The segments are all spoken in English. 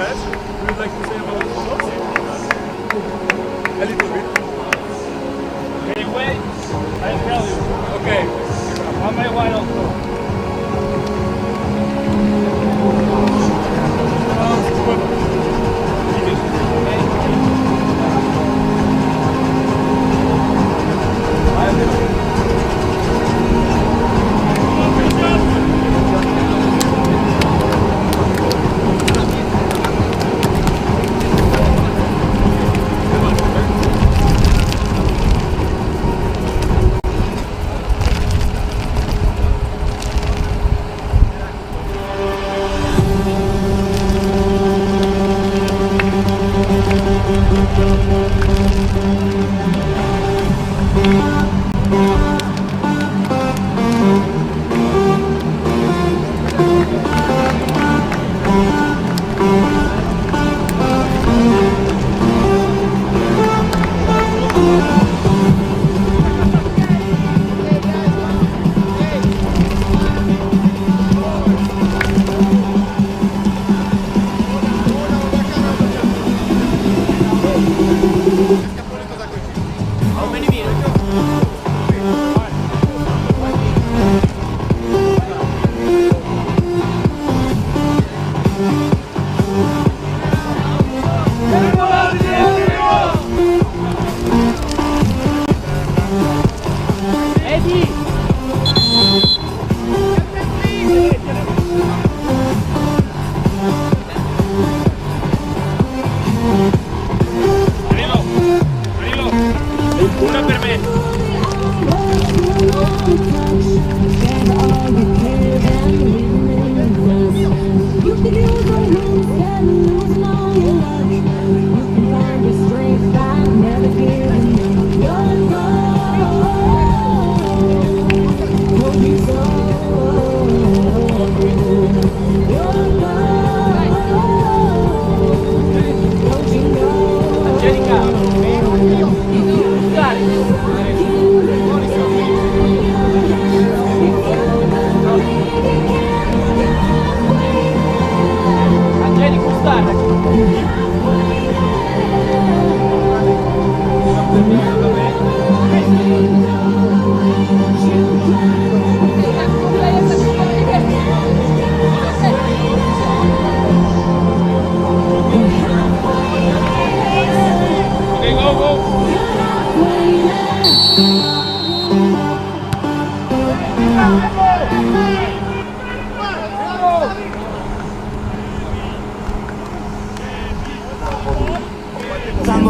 guys. Would you like to say about the sports? A little bit. Can you wait? I'll tell you. Okay. On my way also.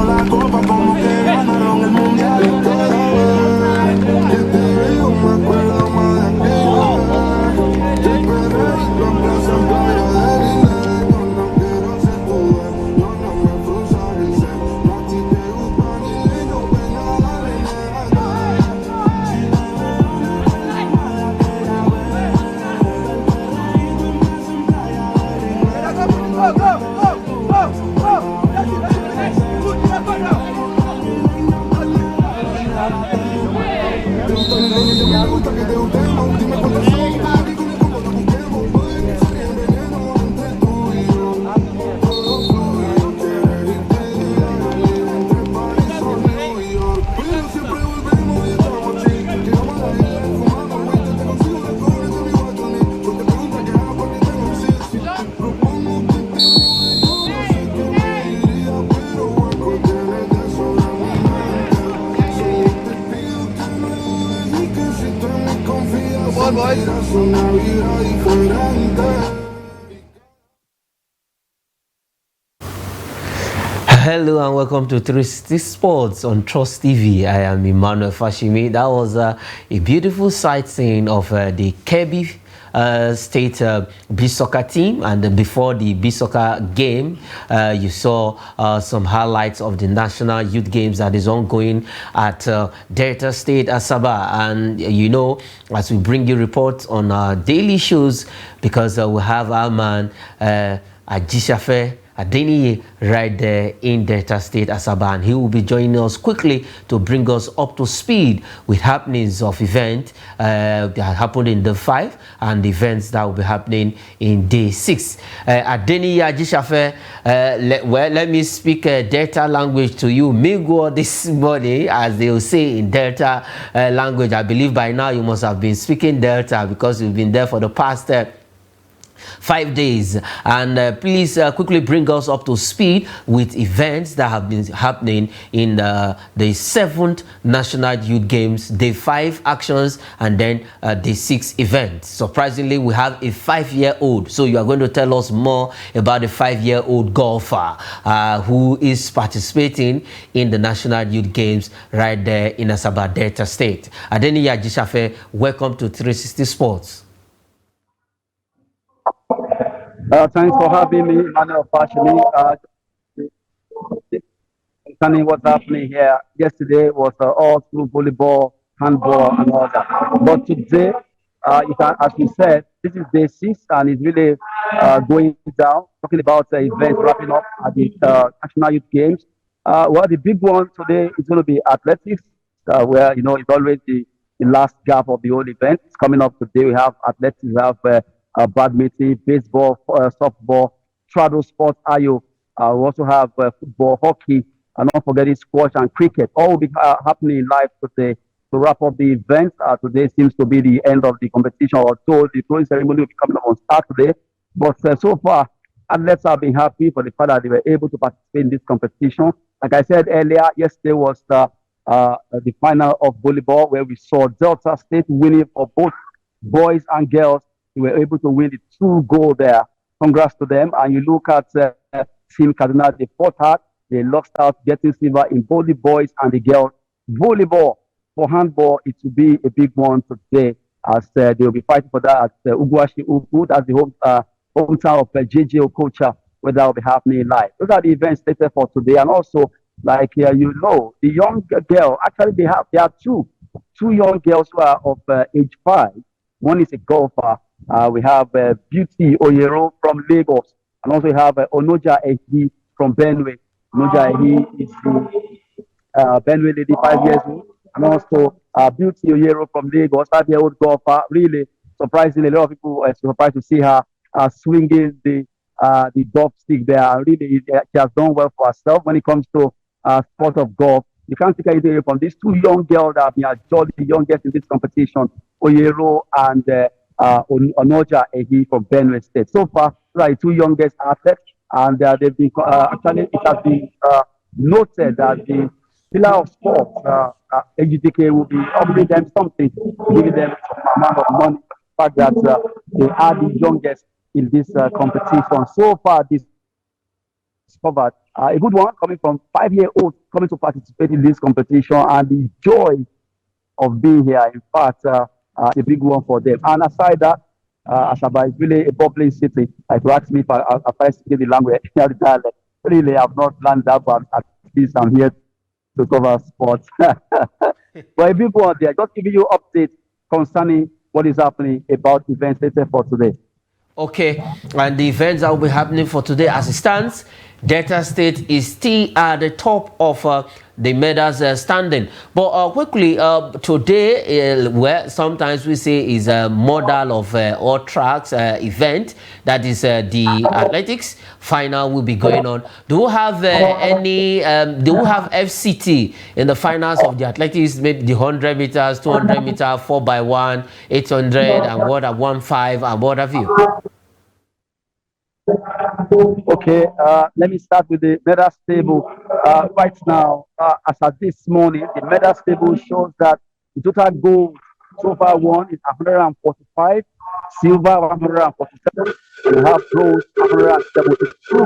La copa como que ganaron el mundial y todo. Que te digo, me acuerdo más de aquella. Te esperé y lo emplazo en Playa del Isle. Yo no quiero ser tu dueño, yo no me frustra el ser. A ti te gusta mi lindo, venga, dale, nega. Si no me duele la mala que la ve. Te emplazo en Playa del Isle. Me gusta que te gustemos, dime cuántos son, para que con el combo la busquemos. Puede ser el veneno entre tú y yo. Todo fluye, quieres irte entre París o New York. Pero siempre volvemos y estamos chill. Llegamos a la isla, fumamos weed, te consigo de cobre, te vivo a tu nick. Yo te pregunto qué hago porque tengo un sí. Propongo un tipo, yo no sé qué me diría, pero algo tienes de sobra mi mente. Solo te pido que me dudes y que si tú en mí confías, sentirás una vibra diferente. Hello and welcome to 360 Sports on Trust TV. I am Emmanuel Fashimi. That was a beautiful sightseeing of the Kebbi State beach soccer team, and before the beach soccer game, you saw some highlights of the National Youth Games that is ongoing at Delta State, Asaba. And you know, as we bring you reports on our daily shows, because we have our man Ajishafe Adeniyi right there in Delta State, Asaba, and he will be joining us quickly to bring us up to speed with happenings of events that happened in day 5 and the events that will be happening in day 6. Adeniyi Ajishafe, let me speak Delta language to you. Migo this morning, as they will say in Delta language. I believe by now you must have been speaking Delta because you've been there for the past 5 days. And please quickly bring us up to speed with events that have been happening in the 7th National Youth Games, day 5 actions, and then day 6 events. Surprisingly, we have a 5-year-old. So you are going to tell us more about the 5-year-old golfer who is participating in the National Youth Games right there in Asaba, Delta State. Adeniyi Ajishafe, welcome to 360 Sports. Thanks for having me, Manuel Fashimi. Concerning what's happening here, yesterday was all through volleyball, handball, and all that. But today, as you said, this is day 6, and it's really going down. Talking about the event wrapping up at the National Youth Games. Well, the big one today is going to be athletics, where it's always the last gap of the whole event. It's coming up today. We have athletics, we have badminton, baseball, softball, straddle sports, ayo. We also have football, hockey, and not forgetting squash and cricket. All will be happening live today to wrap up the event. Today seems to be the end of the competition, although the throwing ceremony will be coming up on Saturday. But so far, athletes have been happy for the fact that they were able to participate in this competition. Like I said earlier, yesterday was the final of volleyball, where we saw Delta State winning for both boys and girls. They were able to win the 2 gold there. Congrats to them. And you look at Team Kaduna, they fought hard. They lost out getting silver in both the boys and the girls. Volleyball, for handball, it will be a big one today, as they will be fighting for that at Uguashi Ugu. That's the hometown of JJ Okocha, where that will be happening live. Those are the events stated for today. And also, like the young girl, actually they are two young girls who are of age 5. One is a golfer. We have Beauty Oyero from Lagos, and also we have Onoja Ehi from Benue. Onoja Ehi is the Benue lady, 5 years old, and also Beauty Oyero from Lagos, 5-year-old golfer. Really surprisingly, a lot of people are surprised to see her swinging the golf stick there. Really, she has done well for herself when it comes to sport of golf. You can't take anything away from these 2 young girls that have been actually the youngest in this competition, Oyero and Onoja Ehi from Benue State. So far, these are the 2 youngest athletes, and they've been actually it has been noted that the pillar of sports, AGTK, will be offering them something, giving them some amount of money. The fact that they are the youngest in this competition. So far, this discovered a good one coming from 5-year-olds coming to participate in this competition, and the joy of being here. In fact, a big one for them. And aside that, Asaba is really a bubbling city. If you ask me if I speak the language, the dialect, really I've not learned that, but at least I'm here to cover sports. But a big one there, just giving you updates concerning what is happening about events later for today. Okay, and the events that will be happening for today, as it stands, Delta State is still at the top of the medals standing. But quickly, today, where sometimes we say is a model of all tracks event, that is the athletics final will be going on. Do you have any? Do you have FCT in the finals of the athletics? Maybe the 100 meters, 200 meters, 4x1, 800, and what at 1.5, and what have you? Okay, let me start with the medal table. Right now, as of this morning, the medal table shows that the total gold so far won is 145, silver 147, we have bronze 172.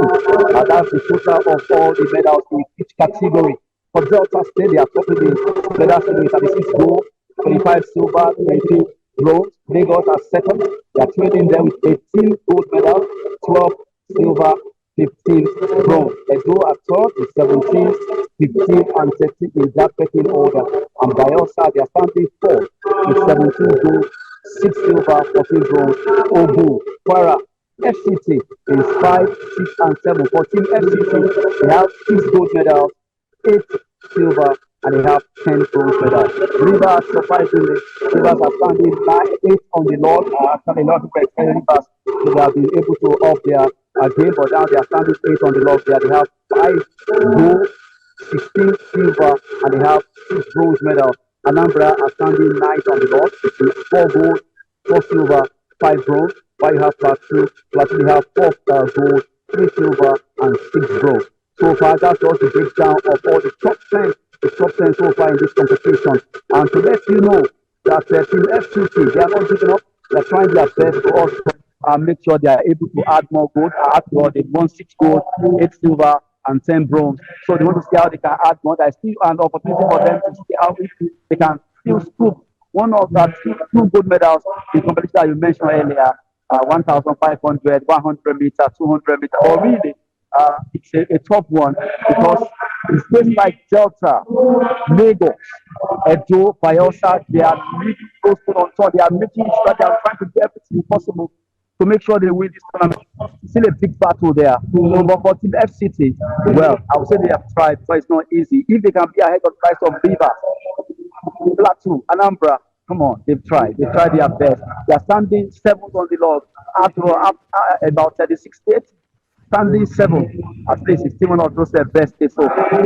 That's the total of all the medals in each category. For Delta State, they are topping the medal table with 36 gold, 25 silver, 20 bronze. Lagos are second. They are trading them with 18 gold medals, 12 silver, 15 bronze. Edo are third with 17, 15, and 13 in that pecking order. And Bayelsa, they are standing fourth with 17 gold, 6 silver, 14 bronze. Ogun, Kwara, FCT is 5, 6, and 7. For Team FCT, they have 6 gold medals, 8 silver, and they have 10 bronze medals. Rivers, surprisingly, Rivers are standing 8 on the Lord. Actually, a lot of people expect Rivers to have been able to up their game, but now they are standing 8 on the Lord. They have 5 gold, 16 silver, and they have 6 bronze medals. Anambra are standing 9th on the Lord, 4 gold, 4 silver, 5 bronze. While you have Plateau, you have 4 gold, 3 silver, and 6 bronze. So far, that's just the breakdown of all the top 10 so far in this competition. And to let you know that Team FCT, they are not giving up. They're trying their best to also make sure they are able to add more gold. After all, they won 6 gold, 8 silver, and 10 bronze. So they want to see how they can add more. There's still an opportunity for them to see how they can still scoop one of the 2 gold medals in competition that you mentioned earlier, 1,500, 100 meters, 200 meters. Or really, it's a top one because it's places like Delta, Lagos, Edo, Bayelsa, they are making those put on top. They are making sure they are trying to do everything possible to make sure they win this tournament. Still a big battle there. So, but for Team FCT, well, I would say they have tried, but it's not easy. If they can be ahead of price of Rivers, Plateau, Anambra, come on, they've tried. They've tried their best. They are standing 7th on the log after about 36 states. Standing 7th. At least it's still one of those best states so far.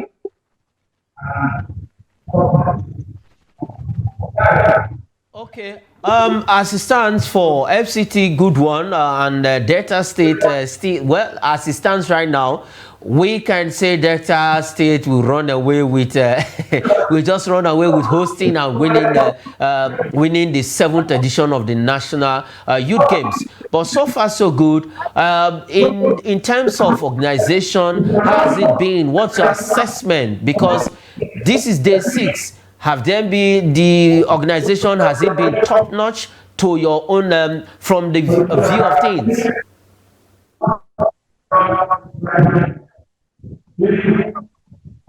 Okay. As it stands for FCT, good one, and Delta State, still, well, as it stands right now, we can say Delta State will run away with, we just run away with hosting and winning the 7th edition of the National Youth Games. But so far, so good. In terms of organization, how has it been? What's your assessment? Because this is day 6. Have there been, the organization, has it been top notch to your own, from the view of things?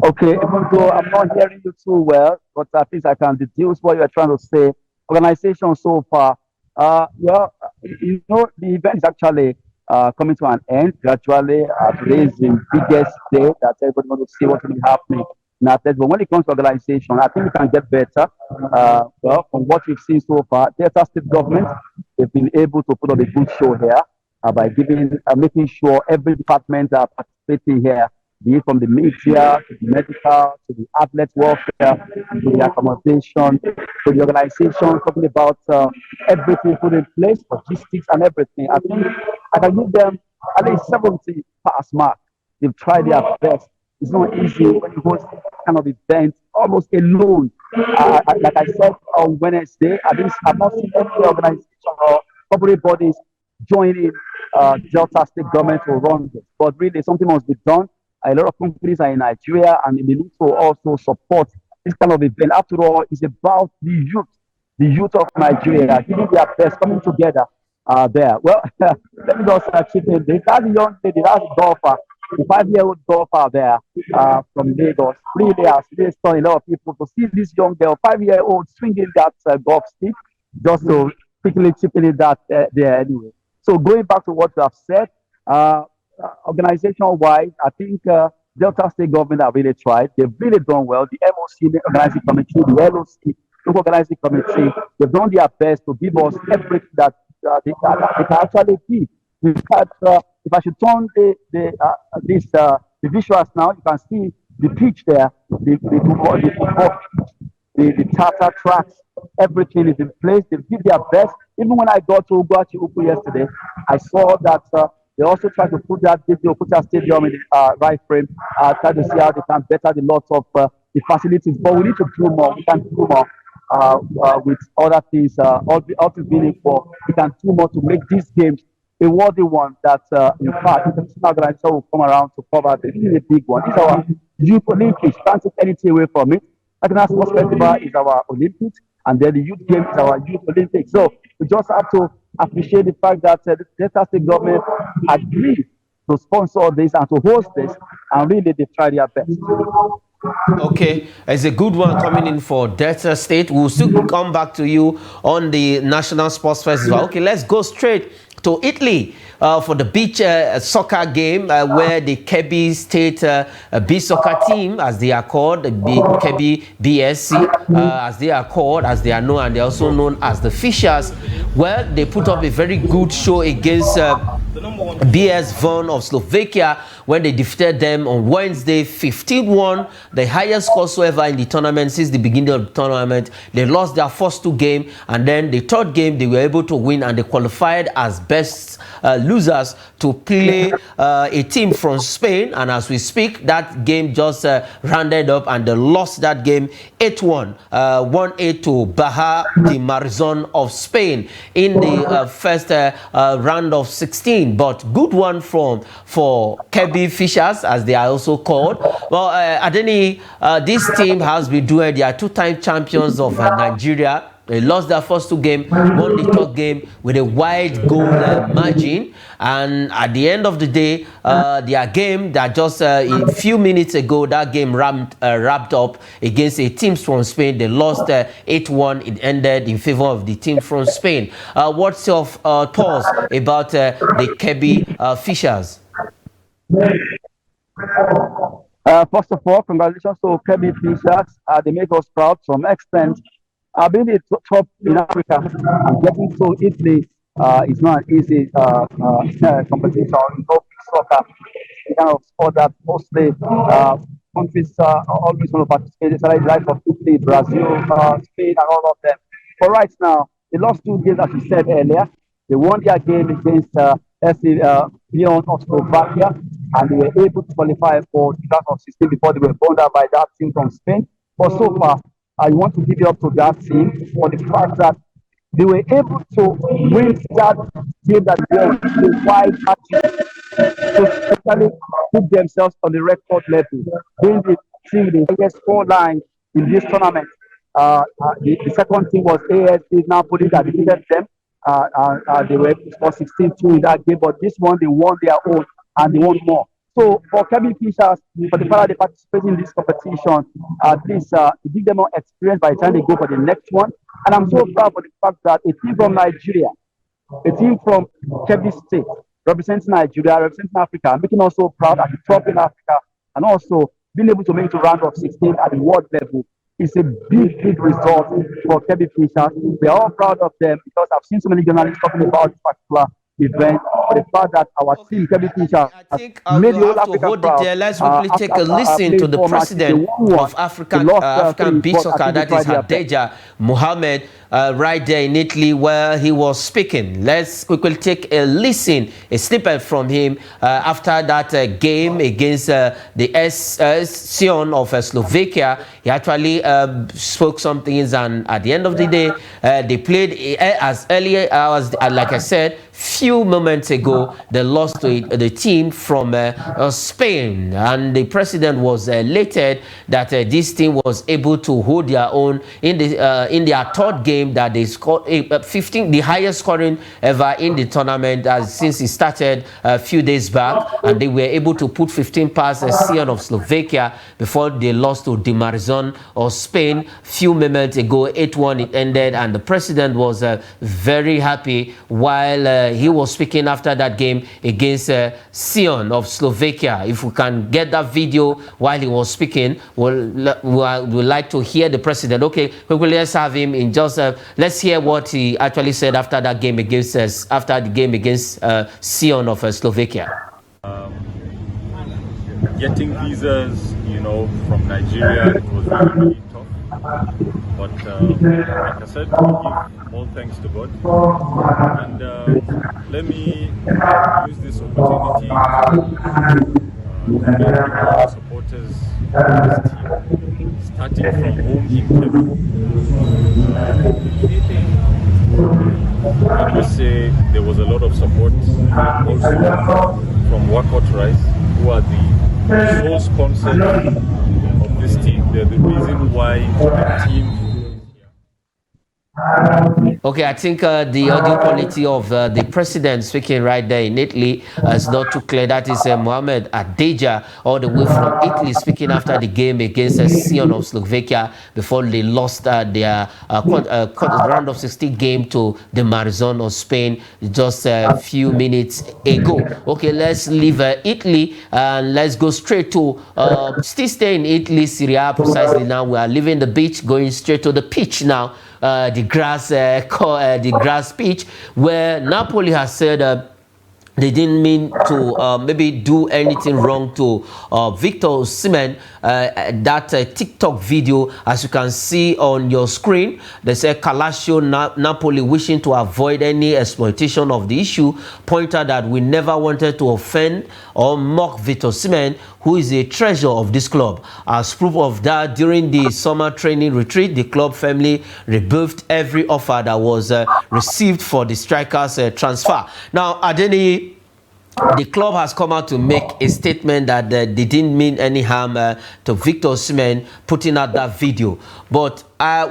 Okay, even though I'm not hearing you too well, but at least I can deduce what you're trying to say. Organization so far, well, you know, the event is actually coming to an end gradually. Today is the biggest day that everybody wants to see what will be happening. But when it comes to organization, I think we can get better. Well, from what we've seen so far, Delta State government, they've been able to put up a good show here by making sure every department are participating here, be it from the media to the medical to the athlete welfare to the accommodation to the organization, talking about everything put in place, logistics and everything. I think I can give them at least 70 pass mark. They've tried their best. It's not easy when you host this kind of event almost alone. Like I said on Wednesday, I've not seen any organization or corporate bodies joining Delta State government to run this. But really, something must be done. A lot of companies are in Nigeria and they need to also support this kind of event. After all, it's about the youth of Nigeria, giving their best, coming together there. Well, let me just chip in. That's a young lady, that's a golfer. The 5-year-old golfer there from Lagos really has raised on a lot of people to see this young girl, 5-year-old, swinging that golf stick, just to quickly chip in that there anyway. So going back to what you have said, organization-wise, I think Delta State government have really tried. They've really done well. The MOC, the organizing committee, the LOC, the organizing committee, they've done their best to give us everything that they can actually give. In fact, if I should turn the visuals now, you can see the pitch there, the Tata tracks, everything is in place. They give their best. Even when I got to Uguachi Uku yesterday, I saw that they also try to put that stadium in the right frame, try to see how they can better the lots of the facilities. But we need to do more. We can do more with other things. All things being equal, we can do more to make these games a worthy one that, in fact, the international organization will come around to cover. This is a big one. This is our Youth Olympics. Can't take anything away from it. National Sports Festival is our Olympics, and then the Youth Games is our Youth Olympics. So we just have to appreciate the fact that the Delta State government agreed to sponsor this and to host this, and really they tried their best. Okay, it's a good one coming in for Delta State. We'll still come back to you on the National Sports Festival. Okay, let's go straight to Italy for the beach soccer game where the Kebbi State beach soccer team, as they are called, the Kebbi BSC, as they are called, as they are known, and they're also known as the Fishers. Well, they put up a very good show against BS Von of Slovakia when they defeated them on Wednesday 15-1, the highest score so ever in the tournament since the beginning of the tournament. They lost their first 2 games, and then the third game they were able to win, and they qualified as best losers to play a team from Spain. And as we speak, that game just rounded up, and they lost that game 8-1, 1-8 to Baja de Marizon of Spain in the first round of 16. But good one for Kebbi Fishers, as they are also called. Well, Adeni, this team has been doing, they are 2-time champions of Nigeria. They lost their first 2 games, won the third game with a wide goal margin. And at the end of the day, their game that just a few minutes ago, that game wrapped up against a team from Spain. They lost 8-1. It ended in favor of the team from Spain. What's your thoughts about the Kebbi Fishers? First of all, congratulations to Kebbi Fishers. They make us proud to some extent. Being the top in Africa and getting to Italy is not an easy competition. Soccer, the kind of sport that mostly countries always want to participate. It's like the likes of Italy, Brazil, Spain, and all of them. But right now, they lost 2 games, as you said earlier. They won their game against Lyon of Slovakia, and they were able to qualify for the round of 16 before they were burned out by that team from Spain. But so far, I want to give it up to that team for the fact that they were able to win that game that won the wide matches to especially put themselves on the record level. Being the team with the highest score line in this tournament. The second team was ASD Napoli that defeated them. They were for 16-2 in that game, but this one they won their own and they won more. So for Kebbi Fishers, for the fact that they participate in this competition, at least give them more experience by the time they go for the next one. And I'm so proud for the fact that a team from Nigeria, a team from Kebbi State, representing Nigeria, representing Africa, making us so proud at the top in Africa, and also being able to make it to round of 16 at the world level is a big, big result for Kebbi Fishers. We're all proud of them because I've seen so many journalists talking about this particular event, for the fact that our team, Kebbi Fishers, I think made the whole Africa proud. Let's quickly take a listen to the president of African Beach Soccer, that is Hadeja Mohammed, right there in Italy where he was speaking. Let's quickly take a listen, a snippet from him after that game against the Sion of Slovakia. He actually spoke some things, and at the end of the day, they played as early as, like I said, few moments ago, they lost to the team from Spain, and the president was elated that this team was able to hold their own in their third game that they scored 15, the highest scoring ever in the tournament since it started a few days back, and they were able to put 15 past Sion of Slovakia before they lost to De Marizon of Spain few moments ago. 8-1 it ended, and the president was very happy while he was speaking after that game against Sion of Slovakia. If we can get that video while he was speaking, we'll like to hear the president. Okay, let's have him in just let's hear what he actually said after that game against Sion of Slovakia. Getting visas, from Nigeria, it was really tough. But like I said, we give all thanks to God. And let me use this opportunity to thank our supporters of this team, starting from home in Kebbi. I must say there was a lot of support also from Wakot Rice, who are the sole sponsors of this team. They're the reason why the team Okay, I think the audio quality of the president speaking right there in Italy is not too clear. That is Mohamed Adeja, all the way from Italy, speaking after the game against Sion of Slovakia before they lost their round of 16 game to the Marizon of Spain just a few minutes ago. Okay, let's leave Italy and let's go straight to still stay in Italy, Serie A precisely now. We are leaving the beach, going straight to the pitch now. The grass pitch, where Napoli has said they didn't mean to maybe do anything wrong to Victor Osimhen. That TikTok video, as you can see on your screen, they say Calcio Napoli, wishing to avoid any exploitation of the issue, pointed that we never wanted to offend or mock Victor Osimhen, who is a treasure of this club. As proof of that, during the summer training retreat, the club family rebuffed every offer that was received for the striker's transfer. Now, Adeni, the club has come out to make a statement that they didn't mean any harm to Victor Osimhen putting out that video. But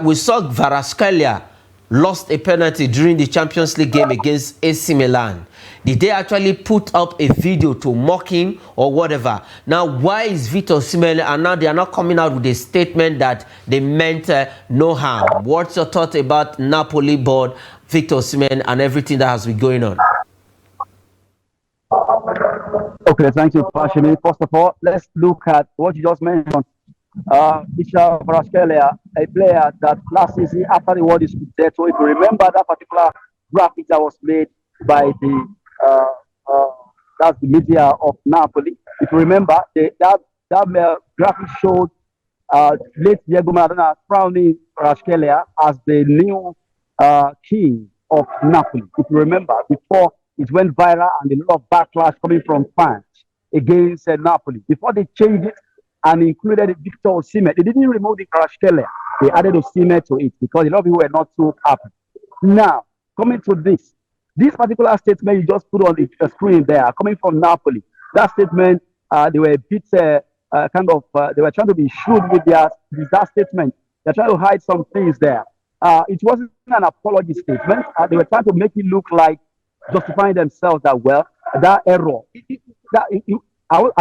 we saw Kvaratskhelia lost a penalty during the Champions League game against AC Milan. Did they actually put up a video to mock him or whatever? Now, why is Victor Osimhen, and now they are not coming out with a statement that they meant no harm? What's your thought about Napoli board, Victor Osimhen, and everything that has been going on? Okay, thank you, Fashimi. First of all, let's look at what you just mentioned. Michel Kvaratskhelia, a player that last season after the World is there. So if you remember that particular graphic that was made by the that's the media of Napoli. If you remember, that graphic showed late Diego Maradona crowning Kvaratskhelia as the new king of Napoli. If you remember, before it went viral and a lot of backlash coming from fans against Napoli. Before they changed it and included Victor Osimhen, they didn't remove the Kvaratskhelia. They added Osimhen to it because a lot of people were not so happy. Now, coming to this particular statement you just put on the screen there, coming from Napoli, that statement, they were a bit they were trying to be shrewd with that statement. They're trying to hide some things there. It wasn't an apology statement. They were trying to make it look like justifying themselves that, well, that error, I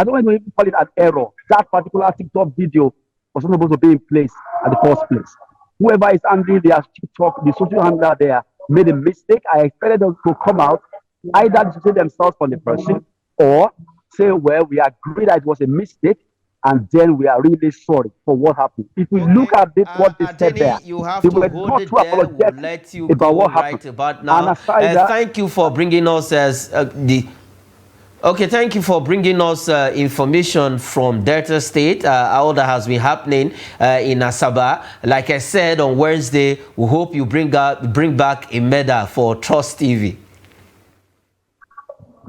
don't want to even call it an error. That particular TikTok video was not supposed to be in place at the first place. Whoever is handling their TikTok, the social handler there, made a mistake. I expected them to come out, either to say themselves from the person, or say, well, we agree that it was a mistake, and then we are really sorry for what happened. If we look at this, what they said there, you have to hold it there. We'll let you about what right happened. About now. Thank you for bringing us thank you for bringing us information from Delta State, all that has been happening in Asaba. Like I said on Wednesday, we hope you bring back a medal for Trust TV.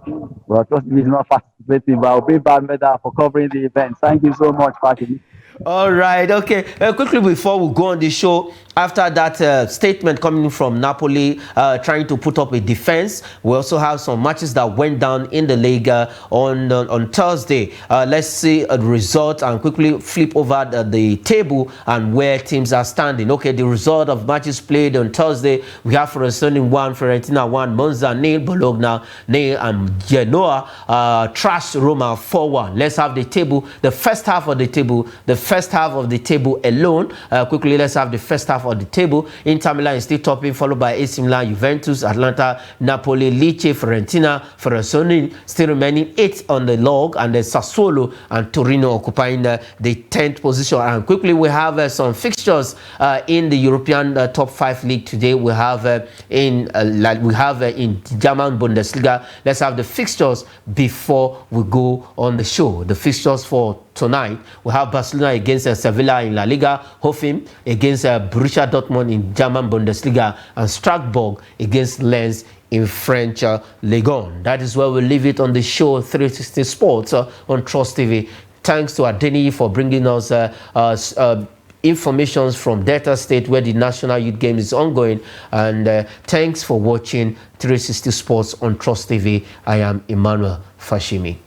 Well, Trust TV is not participating, but I'll bring back medal for covering the event. Thank you so much, Fashimi. All right, okay. Quickly before we go on the show, after that statement coming from Napoli trying to put up a defense, we also have some matches that went down in the league on Thursday. Let's see the result and quickly flip over the table and where teams are standing. Okay, the result of matches played on Thursday, we have Frosinone 1, Fiorentina 1, Monza 0, Bologna 0, and Genoa trashed Roma 4-1. Let's have the table, the first half of the table, alone. Quickly, let's have the first half of the table. Inter Milan is still topping, followed by AC Milan, Juventus, Atalanta, Napoli, Lecce, Fiorentina, Frosinone still remaining 8 on the log, and then Sassuolo and Torino occupying the 10th position. And quickly, we have some fixtures in the European top 5 league today. We have in German Bundesliga. Let's have the fixtures before we go on the show. The fixtures for tonight, we have Barcelona against Sevilla in La Liga, Hoffenheim against Borussia Dortmund in German Bundesliga, and Strasbourg against Lens in French Ligue 1. That is where we leave it on the show 360 Sports on Trust TV. Thanks to Adeni for bringing us information from Delta State, where the National Youth Games is ongoing, and thanks for watching 360 Sports on Trust TV. I am Emmanuel Fashimi.